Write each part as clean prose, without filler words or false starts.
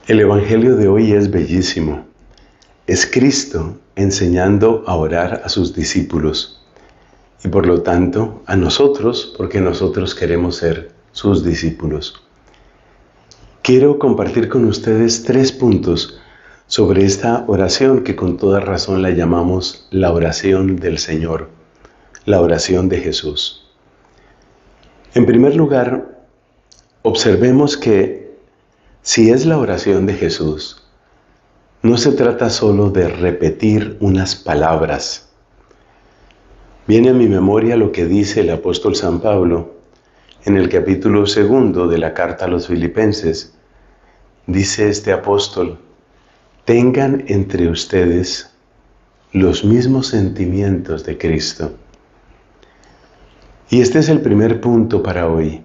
El Evangelio de hoy es bellísimo. Es Cristo enseñando a orar a sus discípulos y por lo tanto a nosotros, porque nosotros queremos ser sus discípulos. Quiero compartir con ustedes 3 puntos sobre esta oración que con toda razón la llamamos la oración del Señor, la oración de Jesús. En primer lugar, observemos que si es la oración de Jesús, no se trata solo de repetir unas palabras. Viene a mi memoria lo que dice el apóstol San Pablo en el capítulo 2 de la carta a los Filipenses. Dice este apóstol: tengan entre ustedes los mismos sentimientos de Cristo. Y este es el primer punto para hoy.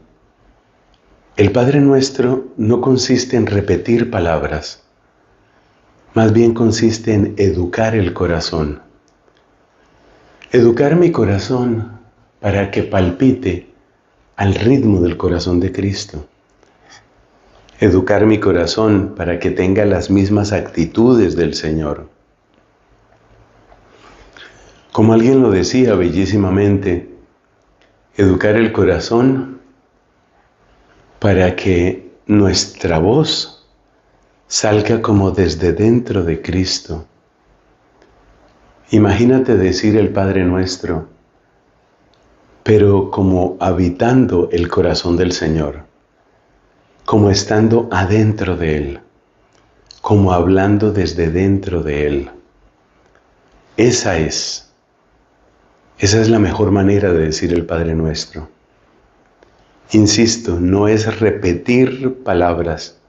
El Padre Nuestro no consiste en repetir palabras, más bien consiste en educar el corazón. Educar mi corazón para que palpite al ritmo del corazón de Cristo. Educar mi corazón para que tenga las mismas actitudes del Señor. Como alguien lo decía bellísimamente, educar el corazón para que nuestra voz salga como desde dentro de Cristo. Imagínate decir el Padre Nuestro, pero como habitando el corazón del Señor, como estando adentro de Él, como hablando desde dentro de Él. Esa es la mejor manera de decir el Padre Nuestro. Insisto, no es repetir palabras,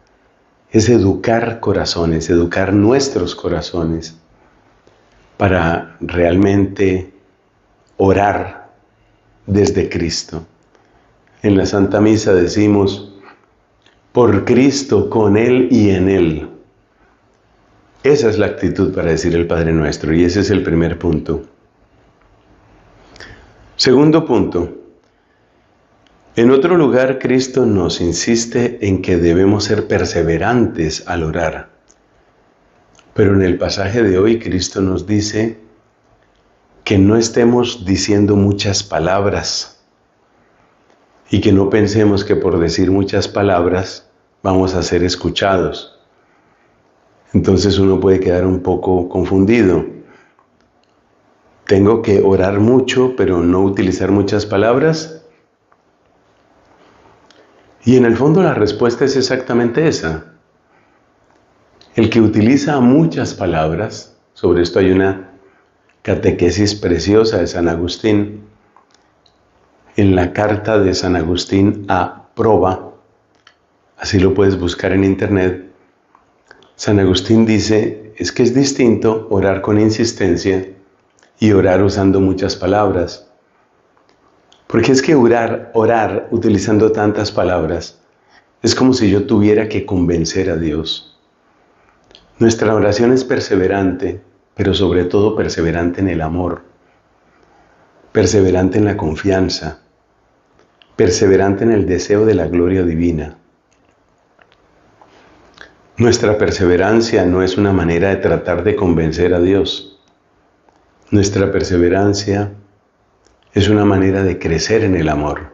es educar corazones, educar nuestros corazones para realmente orar desde Cristo. En la Santa Misa decimos, por Cristo, con Él y en Él. Esa es la actitud para decir el Padre Nuestro y ese es el primer punto. Segundo punto. En otro lugar, Cristo nos insiste en que debemos ser perseverantes al orar. Pero en el pasaje de hoy, Cristo nos dice que no estemos diciendo muchas palabras y que no pensemos que por decir muchas palabras vamos a ser escuchados. Entonces uno puede quedar un poco confundido. ¿Tengo que orar mucho pero no utilizar muchas palabras? Y en el fondo la respuesta es exactamente esa. El que utiliza muchas palabras, sobre esto hay una catequesis preciosa de San Agustín, en la carta de San Agustín a Proba, así lo puedes buscar en internet, San Agustín dice, es que es distinto orar con insistencia y orar usando muchas palabras. Porque es que orar utilizando tantas palabras es como si yo tuviera que convencer a Dios. Nuestra oración es perseverante, pero sobre todo perseverante en el amor, perseverante en la confianza, perseverante en el deseo de la gloria divina. Nuestra perseverancia no es una manera de tratar de convencer a Dios. Nuestra perseverancia es una manera de crecer en el amor.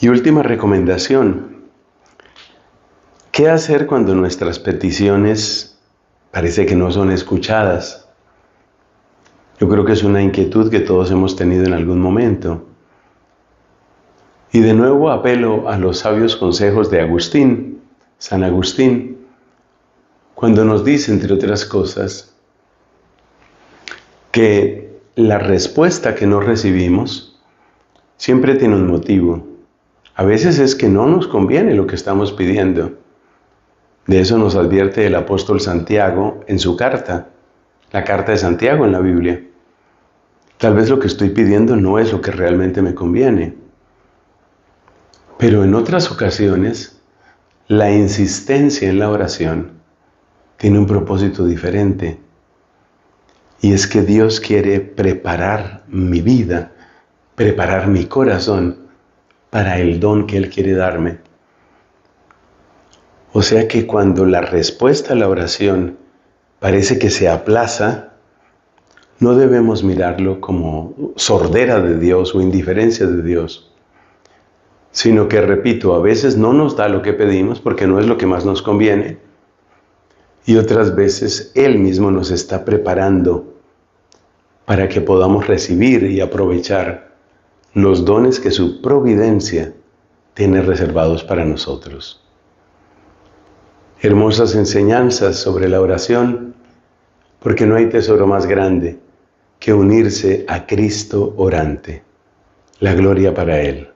Y última recomendación. ¿Qué hacer cuando nuestras peticiones parece que no son escuchadas? Yo creo que es una inquietud que todos hemos tenido en algún momento. Y de nuevo apelo a los sabios consejos de Agustín, San Agustín, cuando nos dice, entre otras cosas, que la respuesta que no recibimos siempre tiene un motivo. A veces es que no nos conviene lo que estamos pidiendo. De eso nos advierte el apóstol Santiago en su carta, la carta de Santiago en la Biblia. Tal vez lo que estoy pidiendo no es lo que realmente me conviene. Pero en otras ocasiones, la insistencia en la oración tiene un propósito diferente. Y es que Dios quiere preparar mi vida, preparar mi corazón para el don que Él quiere darme. O sea que cuando la respuesta a la oración parece que se aplaza, no debemos mirarlo como sordera de Dios o indiferencia de Dios, sino que, repito, a veces no nos da lo que pedimos porque no es lo que más nos conviene, y otras veces Él mismo nos está preparando para que podamos recibir y aprovechar los dones que su providencia tiene reservados para nosotros. Hermosas enseñanzas sobre la oración, porque no hay tesoro más grande que unirse a Cristo orante. La gloria para Él.